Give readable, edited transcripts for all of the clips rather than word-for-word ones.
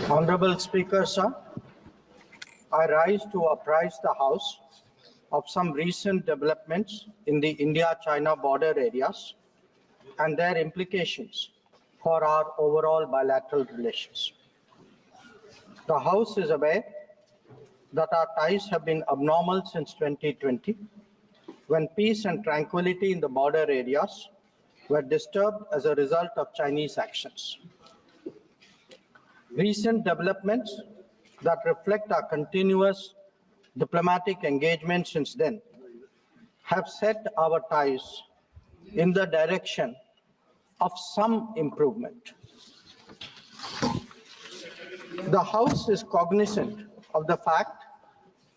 Honorable Speaker, sir, I rise to apprise the House of some recent developments in the India-China border areas and their implications for our overall bilateral relations. The House is aware that our ties have been abnormal since 2020, when peace and tranquility in the border areas were disturbed as a result of Chinese actions. Recent developments that reflect our continuous diplomatic engagement since then have set our ties in the direction of some improvement. The House is cognizant of the fact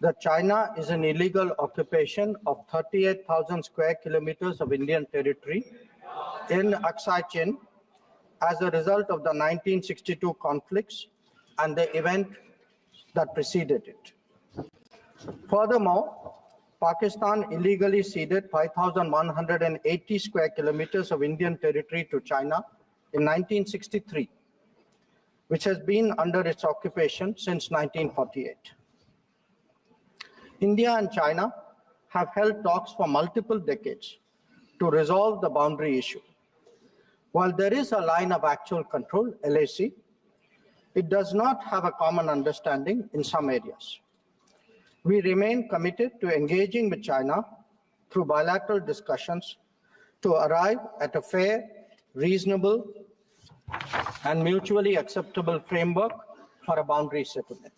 that China is an illegal occupation of 38,000 square kilometers of Indian territory in Aksai Chin as a result of the 1962 conflicts and the event that preceded it. Furthermore, Pakistan illegally ceded 5,180 square kilometers of Indian territory to China in 1963, which has been under its occupation since 1948. India and China have held talks for multiple decades to resolve the boundary issue. While there is a line of actual control, LAC, it does not have a common understanding in some areas. We remain committed to engaging with China through bilateral discussions to arrive at a fair, reasonable, and mutually acceptable framework for a boundary settlement.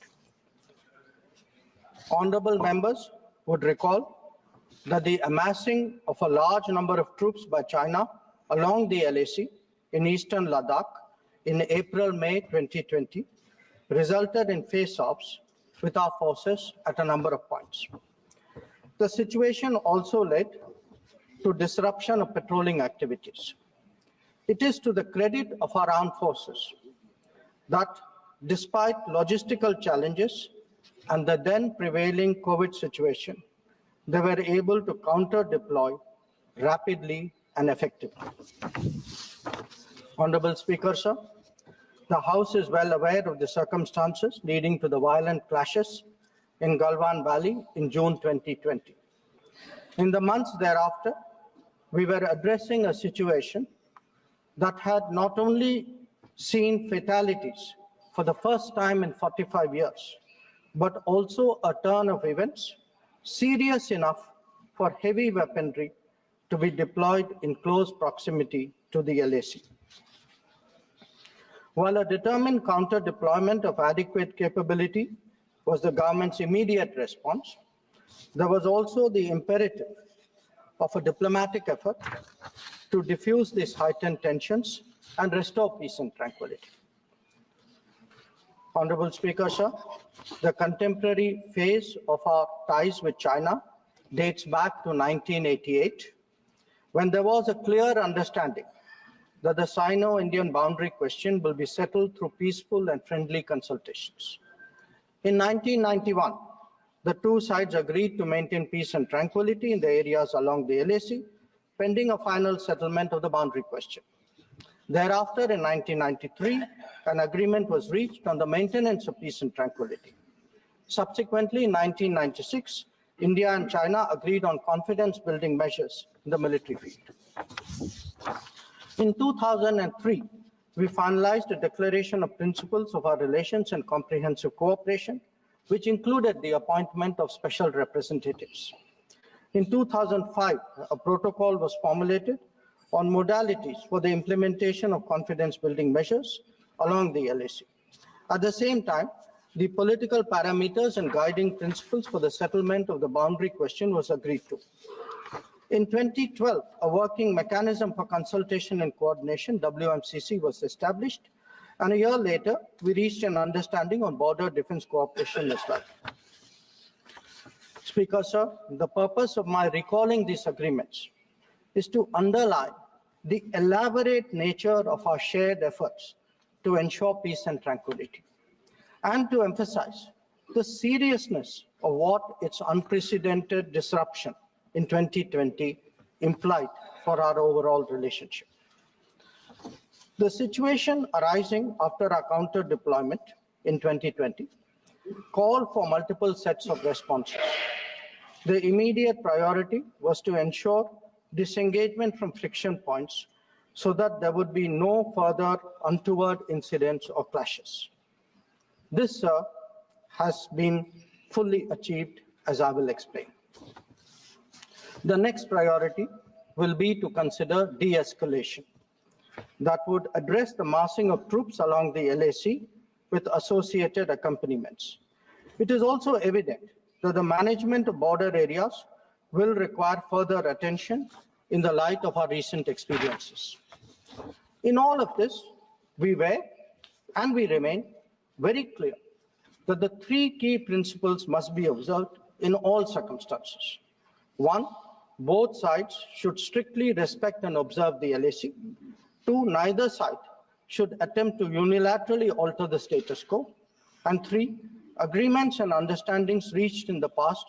Honorable members would recall that the amassing of a large number of troops by China along the LAC in eastern Ladakh in April-May 2020 resulted in face-offs with our forces at a number of points. The situation also led to disruption of patrolling activities. It is to the credit of our armed forces that despite logistical challenges and the then prevailing COVID situation, they were able to counter-deploy rapidly and effectively. Honorable Speaker, sir, the House is well aware of the circumstances leading to the violent clashes in Galwan Valley in June 2020. In the months thereafter, we were addressing a situation that had not only seen fatalities for the first time in 45 years, but also a turn of events serious enough for heavy weaponry to be deployed in close proximity to the LAC. While a determined counter-deployment of adequate capability was the government's immediate response, there was also the imperative of a diplomatic effort to diffuse these heightened tensions and restore peace and tranquility. Honorable Speaker, sir, the contemporary phase of our ties with China dates back to 1988, when there was a clear understanding that the Sino-Indian boundary question will be settled through peaceful and friendly consultations. In 1991, the two sides agreed to maintain peace and tranquility in the areas along the LAC, pending a final settlement of the boundary question. Thereafter, in 1993, an agreement was reached on the maintenance of peace and tranquility. Subsequently, in 1996, India and China agreed on confidence-building measures in the military field. In 2003, we finalized a declaration of principles of our relations and comprehensive cooperation, which included the appointment of special representatives. In 2005, a protocol was formulated on modalities for the implementation of confidence-building measures along the LAC. At the same time, the political parameters and guiding principles for the settlement of the boundary question was agreed to. In 2012, a working mechanism for consultation and coordination, WMCC, was established, and a year later, we reached an understanding on border defense cooperation as well. Speaker, sir, the purpose of my recalling these agreements is to underline the elaborate nature of our shared efforts to ensure peace and tranquility, and to emphasize the seriousness of what its unprecedented disruption in 2020 implied for our overall relationship. The situation arising after our counter-deployment in 2020 called for multiple sets of responses. The immediate priority was to ensure disengagement from friction points so that there would be no further untoward incidents or clashes. This, sir, has been fully achieved, as I will explain. The next priority will be to consider de-escalation that would address the massing of troops along the LAC with associated accompaniments. It is also evident that the management of border areas will require further attention in the light of our recent experiences. In all of this, we were and we remain very clear that the three key principles must be observed in all circumstances. One, both sides should strictly respect and observe the LAC. Two, neither side should attempt to unilaterally alter the status quo. And three, agreements and understandings reached in the past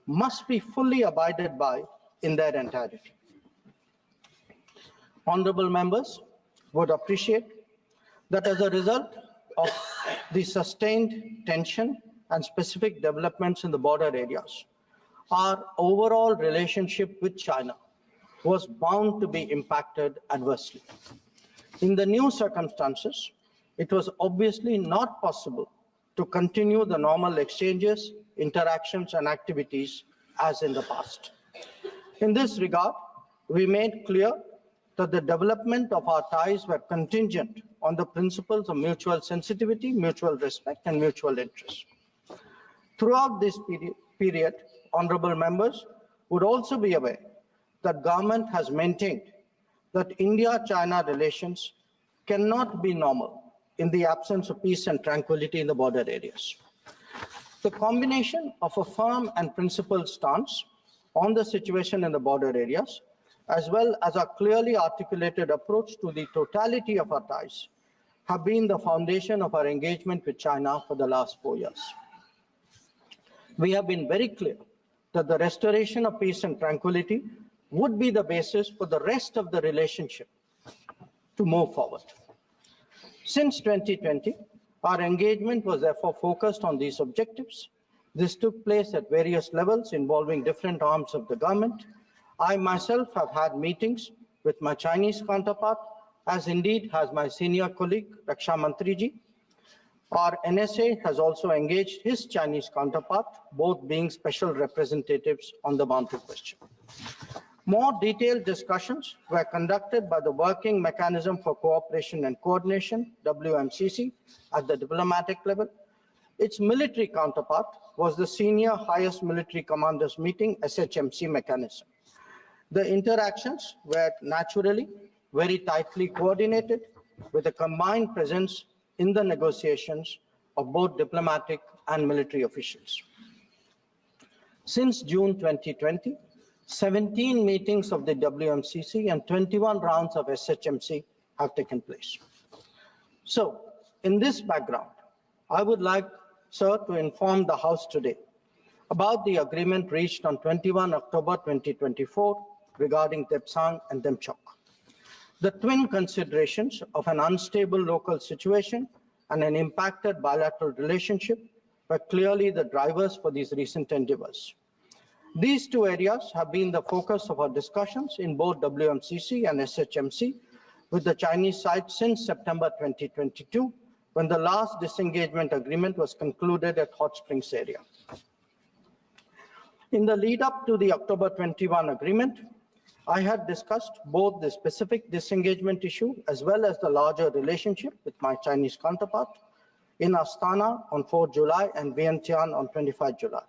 must be fully abided by in their entirety. Honorable members would appreciate that as a result of the sustained tension and specific developments in the border areas, our overall relationship with China was bound to be impacted adversely. In the new circumstances, it was obviously not possible to continue the normal exchanges, interactions, and activities as in the past. In this regard, we made clear that the development of our ties were contingent on the principles of mutual sensitivity, mutual respect, and mutual interest. Throughout this period, honorable members would also be aware that government has maintained that India-China relations cannot be normal in the absence of peace and tranquility in the border areas. The combination of a firm and principled stance on the situation in the border areas, as well as a clearly articulated approach to the totality of our ties, have been the foundation of our engagement with China for the last 4 years. We have been very clear that the restoration of peace and tranquility would be the basis for the rest of the relationship to move forward. Since 2020, our engagement was therefore focused on these objectives. This took place at various levels involving different arms of the government. I myself have had meetings with my Chinese counterpart, as indeed has my senior colleague, Raksha Mantriji. Our NSA has also engaged his Chinese counterpart, both being special representatives on the boundary question. More detailed discussions were conducted by the Working Mechanism for Cooperation and Coordination, WMCC, at the diplomatic level. Its military counterpart was the Senior Highest Military Commanders Meeting, SHMC mechanism. The interactions were naturally very tightly coordinated with a combined presence in the negotiations of both diplomatic and military officials. Since June 2020, 17 meetings of the WMCC and 21 rounds of SHMC have taken place. So, in this background, I would like, sir, to inform the House today about the agreement reached on 21 October 2024 regarding Depsang and Demchok. The twin considerations of an unstable local situation and an impacted bilateral relationship were clearly the drivers for these recent endeavors. These two areas have been the focus of our discussions in both WMCC and SHMC with the Chinese side since September 2022, when the last disengagement agreement was concluded at Hot Springs area. In the lead up to the October 21 agreement, I had discussed both the specific disengagement issue as well as the larger relationship with my Chinese counterpart in Astana on 4 July and Vientiane on 25 July.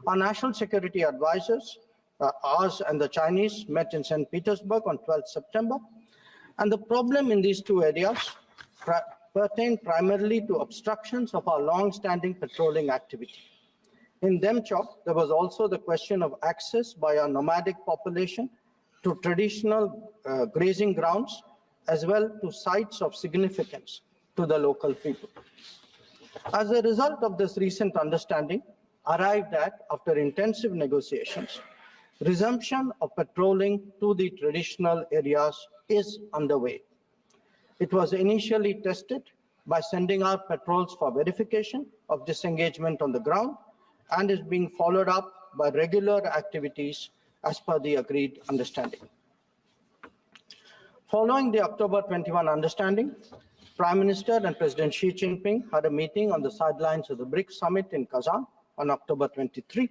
Our national security advisors, ours and the Chinese, met in St. Petersburg on 12 September. And the problem in these two areas pertained primarily to obstructions of our long-standing patrolling activity. In Demchok, there was also the question of access by our nomadic population to traditional grazing grounds, as well to sites of significance to the local people. As a result of this recent understanding, arrived at, after intensive negotiations, resumption of patrolling to the traditional areas is underway. It was initially tested by sending out patrols for verification of disengagement on the ground and is being followed up by regular activities as per the agreed understanding. Following the October 21 understanding, Prime Minister and President Xi Jinping had a meeting on the sidelines of the BRICS summit in Kazan on October 23.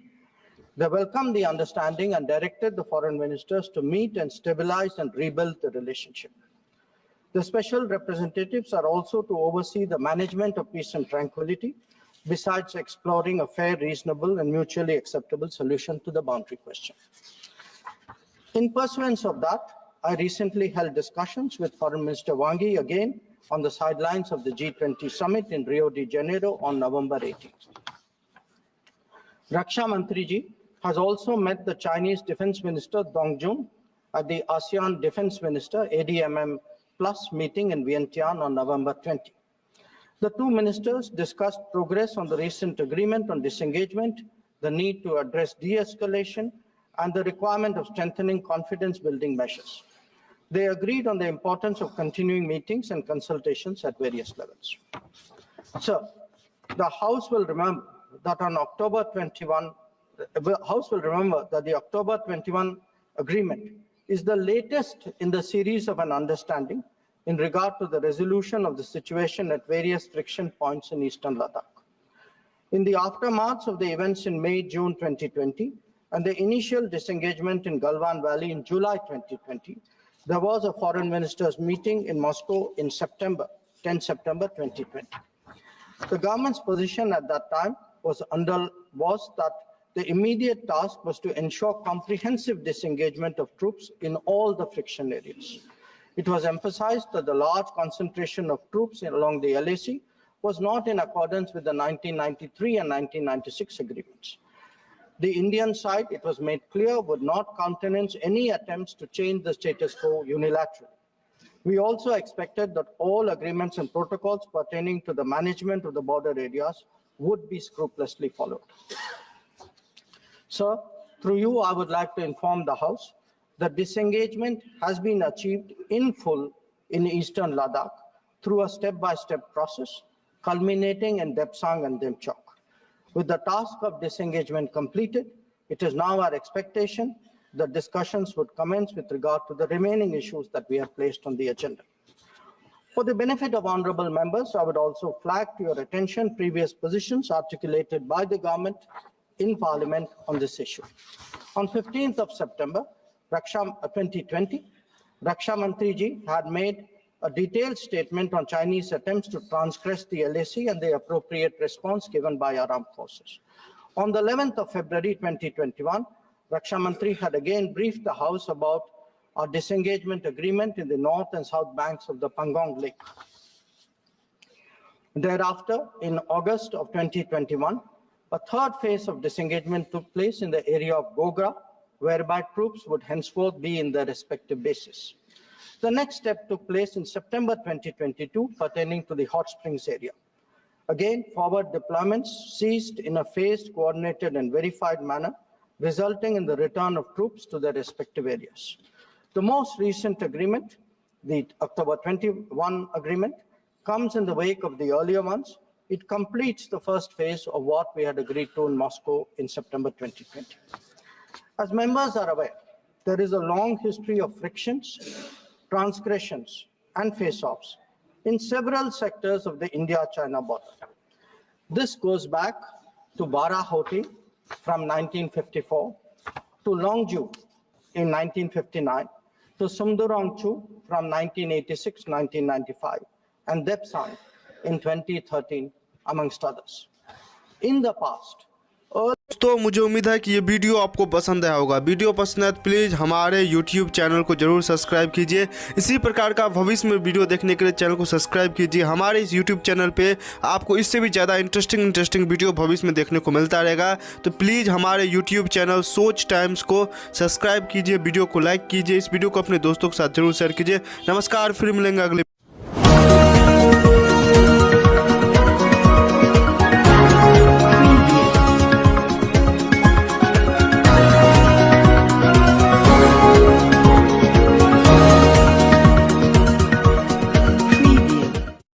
They welcomed the understanding and directed the foreign ministers to meet and stabilize and rebuild the relationship. The special representatives are also to oversee the management of peace and tranquility, besides exploring a fair, reasonable, and mutually acceptable solution to the boundary question. In pursuance of that, I recently held discussions with Foreign Minister Wang Yi again on the sidelines of the G20 summit in Rio de Janeiro on November 18th. Raksha Mantri ji has also met the Chinese Defense Minister Dong Jun at the ASEAN Defense Minister ADMM Plus meeting in Vientiane on November 20. The two ministers discussed progress on the recent agreement on disengagement, the need to address de-escalation, and the requirement of strengthening confidence-building measures. They agreed on the importance of continuing meetings and consultations at various levels. So, the House will remember that on October 21, the House will remember that the October 21 agreement is the latest in the series of an understanding in regard to the resolution of the situation at various friction points in eastern Ladakh. In the aftermath of the events in May-June 2020 and the initial disengagement in Galwan Valley in July 2020, there was a foreign ministers meeting in Moscow in September, 10 September 2020. The government's position at that time was that the immediate task was to ensure comprehensive disengagement of troops in all the friction areas. It was emphasized that the large concentration of troops along the LAC was not in accordance with the 1993 and 1996 agreements. The Indian side, it was made clear, would not countenance any attempts to change the status quo unilaterally. We also expected that all agreements and protocols pertaining to the management of the border areas would be scrupulously followed. Sir, through you, I would like to inform the House that disengagement has been achieved in full in eastern Ladakh through a step-by-step process, culminating in Depsang and Demchok. With the task of disengagement completed, it is now our expectation that discussions would commence with regard to the remaining issues that we have placed on the agenda. For the benefit of honorable members, I would also flag to your attention previous positions articulated by the government in Parliament on this issue. On 15th of September 2020, Raksha Mantri ji had made a detailed statement on Chinese attempts to transgress the LAC and the appropriate response given by our armed forces. On the 11th of February 2021, Raksha Mantri had again briefed the House about our disengagement agreement in the north and south banks of the Pangong Lake. Thereafter, in August of 2021, a third phase of disengagement took place in the area of Gogra, whereby troops would henceforth be in their respective bases. The next step took place in September 2022 pertaining to the Hot Springs area. Again, forward deployments ceased in a phased, coordinated and verified manner, resulting in the return of troops to their respective areas. The most recent agreement, the October 21 agreement, comes in the wake of the earlier ones. It completes the first phase of what we had agreed to in Moscow in September 2020. As members are aware, there is a long history of frictions, transgressions, and face-offs in several sectors of the India-China border. This goes back to Barahoti from 1954, to Longju in 1959, to Sumdurongchu from 1986-1995, and Depsang in 2013, amongst others. In the past, दोस्तों मुझे उम्मीद है कि ये video आपको पसंद आया होगा। वीडियो पसंद है तो प्लीज़ हमारे YouTube चैनल को जरूर सब्सक्राइब कीजिए। इसी प्रकार का भविष्य में वीडियो देखने के लिए चैनल को सब्सक्राइब कीजिए। हमारे इस YouTube चैनल पे आपको इससे भी ज़्यादा इंटरेस्टिंग वीडियो भविष्य में देखने को मिलता रहेगा। तो प्लीज़ हमारे YouTube चैनल सोच टाइम्स को सब्सक्राइब कीजिए, वीडियो को लाइक कीजिए, इस वीडियो को अपने दोस्तों के साथ जरूर शेयर कीजिए। नमस्कार, फिर मिलेंगे अगले